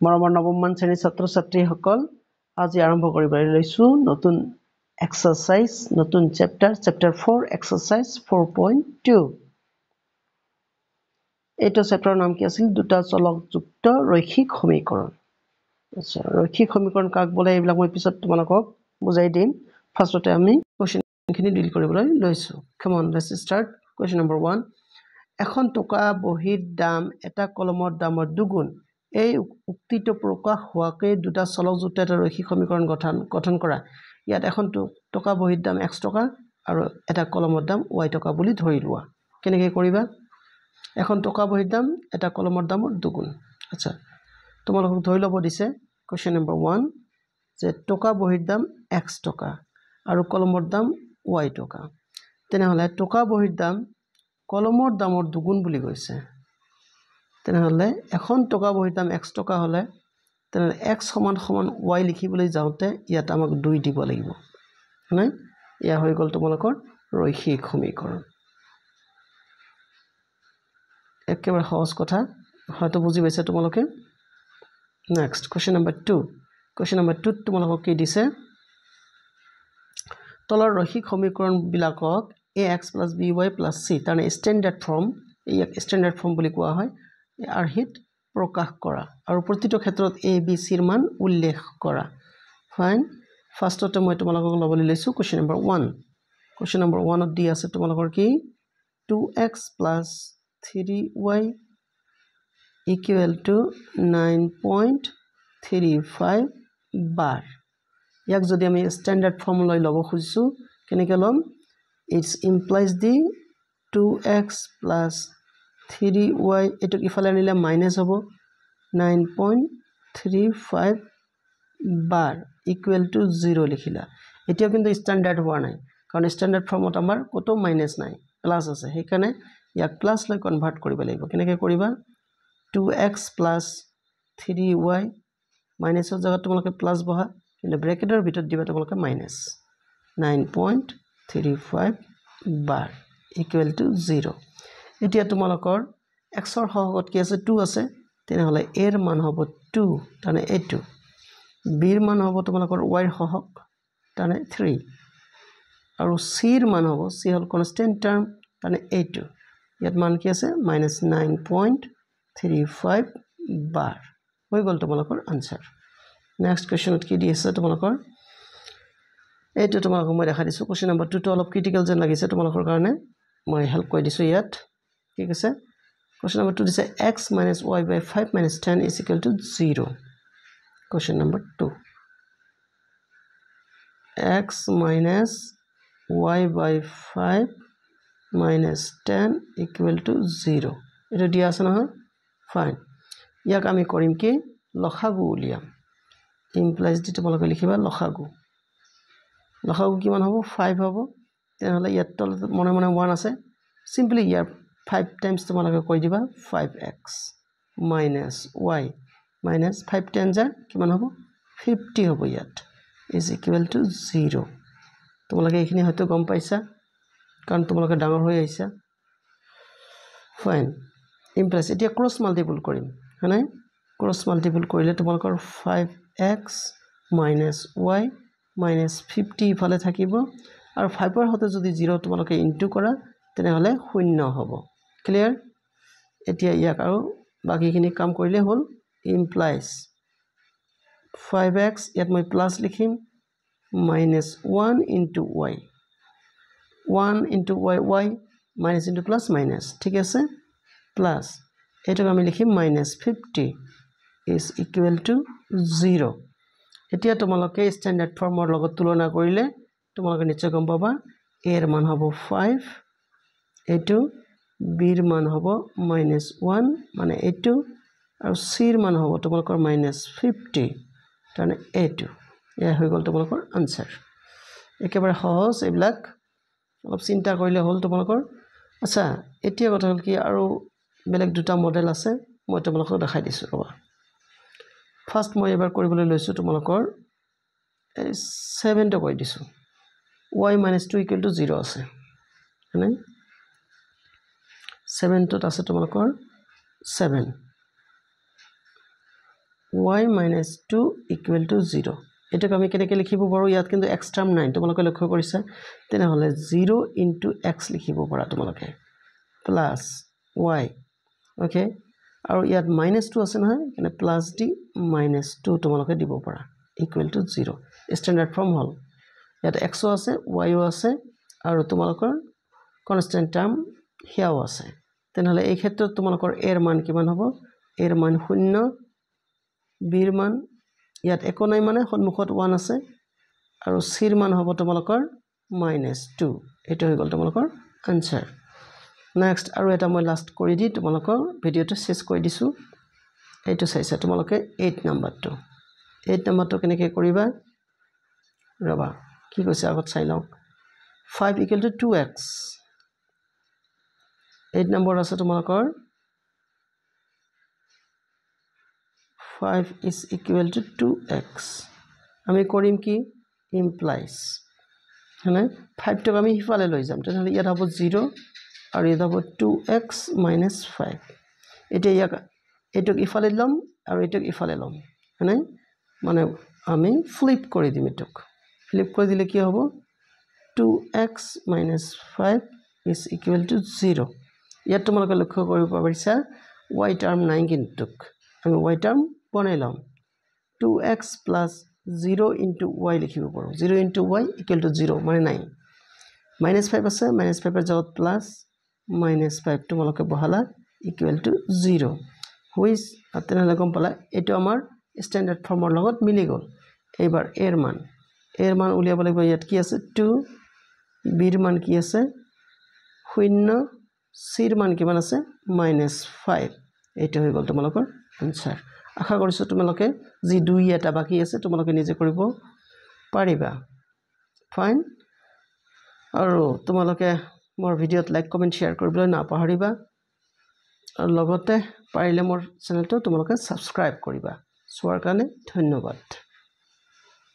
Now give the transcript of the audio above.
মৰমৰ নৱমমান শ্ৰেণীৰ ছাত্ৰ ছাত্ৰীসকল আজি আৰম্ভ কৰিবলৈ লৈছো নতুন এক্সাৰসাইজ নতুন চেপ্টাৰ 4 এক্সাৰসাইজ 4.2 এইটো চেপ্টাৰৰ নাম কি আছিল দুটা চলকযুক্ত ৰৈখিক সমীকৰণ আচ্ছা ৰৈখিক সমীকৰণ কাক বলে এইবিলাক মই পিছত তোমালোকক বুজাই দিম ফাৰ্ষ্টতে আমি কোৱেশ্চনখিনি ডিল কৰিবলৈ লৈছো come on let's start question number 1 এখন টকা বহিৰ দাম এটা কলমৰ দামৰ দুগুণ এই উক্তিটো প্ৰকাশ হোৱাকে দুটা চলকযুক্ত এটা ৰৈখিক সমীকৰণ গঠন কৰা ইয়াত এখন টকা বহিৰ দাম x টকা আৰু এটা কলমৰ দাম y টকা বুলি ধৰি লোৱা কেনেকৈ কৰিবা এখন টকা বহিৰ দাম এটা কলমৰ দামৰ দুগুণ আচ্ছা তোমালোকক ধৰি ল'ব দিছে কোৱেশ্চন নম্বৰ 1 যে টকা বহিৰ দাম x টকা আৰু কলমৰ দাম y টকা তেনেহলে টকা বহিৰ দাম কলমৰ দামৰ দুগুণ বুলি কৈছে তেনেহলে এখন টকা বহিৰ দাম x টকা হলে তেনেহলে x সমান সমান y লিখিবলৈ যাওঁতে ইয়াত আমাক 2 দিব লাগিব মানে ইয়া হৈ গল তোমালোকৰ ৰৈখিক সমীকৰণ একেবাৰে সহজ কথা হয়তো বুজি পাইছা তোমালোকে next question number 2 question number 2 তোমালোকক কি দিছে তলৰ ৰৈখিক সমীকৰণ বিলাকক ax + by + c তাৰনে standard form ইয়াক ষ্টেণ্ডাৰ্ড ফৰ্ম বুলি কোৱা হয় আৰ্হিত প্ৰকাশ কৰা আৰু প্ৰতিটো ক্ষেত্ৰত a b c ৰ মান উল্লেখ কৰা ফাইন ফাৰ্ষ্টতে মই তোমালোকক লবলৈ লৈছো কোৱেশ্চন নম্বৰ 1 কোৱেশ্চন নম্বৰ 1 ত দি আছে তোমালোকৰ কি 2x + 3y = 9.35 bar ইয়াক যদি আমি ষ্টেণ্ডাৰ্ড ফৰ্ম লৈ লব খুজিছো কেনেকৈ লম it's implies the 2x + 3y এটো ইফালে আনিলে মাইনাস হ'ব 9.35 bar = 0 লিখিলা এতিয়া কিন্তু ষ্টেণ্ডাৰ্ড হোৱা নাই কাৰণ ষ্টেণ্ডাৰ্ড ফৰ্মত আমাৰ কত মাইনাস নাই প্লাস আছে সেইকাৰণে ইয়াক প্লাস লৈ কনভাৰ্ট কৰিব লাগিব কেনেকৈ কৰিবা 2x + 3y মাইনাসৰ জায়গাত তোমালোকে প্লাস বহা কিন্তু ব্ৰেকেটৰ ভিতৰত দিবা তোমালোকে মাইনাস 9.35 bar = 0 এতিয়া তোমালোকৰ x ৰ সহগত কি আছে 2 আছে তেনেহলে a ৰ মান হ'ব 2 তানে a2 b ৰ মান হ'ব তোমালোকৰ y ৰ সহগ তানে 3 আৰু c ৰ মান হ'ব c হল কনস্ট্যান্ট টার্ম তানে a2 ইয়াত মান কি আছে -9.35 bar হৈ গল তোমালোকৰ আনসাৰ নেক্সট কোৱেশ্চনত কি দি আছে তোমালোকৰ এইটো তোমালোকক মই দেখা দিছো কোৱেশ্চন নম্বৰ 2 টো অলপ ক্ৰিটিকেল যেন লাগিছে তোমালোকৰ কাৰণে মই হেল্প কৰি দিছো ইয়াত ঠিক আছে কোৱেশ্চন নম্বৰ 2 দিছে x - y / 5 - 10 = 0 question number 2 x - y / 5 - 10 = 0 এটা দিয়া আছে নহয় ফাইন ইয়াক আমি কৰিম কি লসাগু উলিয়াম ইমপ্লাইজ দি তোমালোকে লিখিবা লসাগু কিমান হ'ব 5 হ'ব তেনেহলে ইয়াত মনে মনে 1 আছে সিম্পলি ইয়াৰ 5 টাইমস তোমালোকে কৈ দিবা 5x - y - 5 10 যা কিমান হ'ব 50 হ'ব ইয়াত = 0 তোমালোকে এইখিনি হয়তো গম পাইছা কাৰণ তোমালোকে ডাঙৰ হৈ আহিছা ফাইন ইমপ্লাইজ এতিয়া ক্ৰছ মাল্টিপল কৰিম হয়নে ক্ৰছ মাল্টিপল কৰিলে তোমালোকৰ 5x - y - 50 ইফালে থাকিব আৰু 5 ৰ হতে যদি 0 তোমালোকে ইনটু কৰা তেনেহলে 0 হ'ব ক্লিয়াৰ এতিয়া ইয়াক আৰু বাকিখিনি কাম কৰিলে হল ইমপ্লাইজ 5x ইয়াত মই প্লাস লিখিম -1 into y 1 into y minus into plus minus ঠিক আছে প্লাস এটাক আমি লিখিম -50 is equal to 0 এতিয়া তোমালোকে স্ট্যান্ডার্ড ফৰ্মৰ লগত তুলনা কৰিলে তোমালোকে নিশ্চয় গম পাবা a ৰ মান হ'ব 5 a2 b ৰ মান হ'ব -1 মানে a2 আৰু c ৰ মান হ'ব তোমালোকৰ -50 মানে a2 এয়া হৈ গল তোমালোকৰ আনসাৰ একেবাৰে সহজ এইবিলাক অলপ চিন্তা কৰিলে হল তোমালোকৰ আচ্ছা এতিয়া কথা হল কি আৰু বেলেগ দুটা মডেল আছে মই তোমালোকক দেখাই দিছো ৰবা ফাৰ্স্ট মই এবাৰ কৰিবলৈ লৈছো তোমালোকৰ 7 টো কৈ দিছো y - 2 = 0 আছে মানে 7 টোত আছে তোমালোকৰ 7 y minus 2 equal to 0 এটাকে আমি কেনেকৈ লিখিব পাৰোঁ ইয়াত কিন্তু x টাৰ্ম নাই তোমালোকে লক্ষ্য কৰিছা তেনেহ'লে 0 into x লিখিব পাৰা তোমালোকে plus y ওকে আৰু ইয়াত -2 আছে নহয় মানে প্লাস d -2 তোমালোকে দিব পাৰা equal to 0 স্ট্যান্ডাৰ্ড ফৰ্ম হল ইয়াত x ও আছে y ও আছে আৰু তোমালোকৰ কনস্ট্যান্ট টাৰ্ম হিয়াও আছে তেনেহ'লে এই ক্ষেত্ৰত তোমালোকৰ a ৰ মান কিমান হ'ব a ৰ মান 0 b ৰ মান ইয়াত একো নাই মানে সন্মুখত 1 আছে আৰু c ৰ মান হ'ব তোমালোকৰ -2 এটা হৈ গ'ল তোমালোকৰ আনসাৰ নেক্সট আৰু এটা মই লাষ্ট কৰি দি তোমালোকৰ ভিডিওটো শেষ কৰি দিছো এইটো চাইছা তোমালোকে 8 নম্বৰটো 8 নম্বৰটো কেনেকৈ কৰিবা ৰবা কি কৈছে আগত চাই লওক 5 equal to 2x 8 নম্বৰ আছে তোমালোকৰ 5 is equal to 2x আমি কৰিম কি implies হয়নে 5 টো আমি হিফালে লৈ যাম তেনেহ'লে ইয়াত হ'ব 0 আৰু ইয়াত হ'ব 2x minus 5 এটা ইয়াক এটক ইফালে লম আৰু এটক ইফালে লম হয়নে মানে আমি ফ্লিপ কৰি দিম এটক ফ্লিপ কৰি দিলে কি হ'ব 2x minus 5 is equal to 0 ইয়াত তোমালোকে লক্ষ্য কৰিব পাৰিছা y টাৰ্ম নাই কিন্তু আমি y টাৰ্ম বনাই লম 2x plus 0 into y লিখিব পাৰো 0 into y equal to 0 মানে নাই -5 আছে -5 এর জায়গাত প্লাস -5 তোমালোকে বহালা equal to 0 which আতেনালে কম পালা এটো আমাৰ স্ট্যান্ডাৰ্ড ফৰ্মৰ লগত মিলি গল এবাৰ এৰ মান উলিয়াব লাগিব ইয়াত কি আছে 2 b ৰ মান কি আছে 0 c ৰ মান কিমান আছে -5 এইটো হৈ গল তোমালোকৰ আনসাৰ আশা কৰিছো তোমালোকে যি দুই এটা বাকি আছে তোমালোকে নিজে কৰিব পাৰিবা ফাইন আৰু তোমালোকে মোৰ ভিডিওত লাইক কমেন্ট শেয়াৰ কৰিবলৈ নাপাহৰিবা আৰু লগতে পাৰিলে মোৰ চেনেলটো তোমালোকে সাবস্ক্ৰাইব কৰিবা চোৱাৰ কাৰণে ধন্যবাদ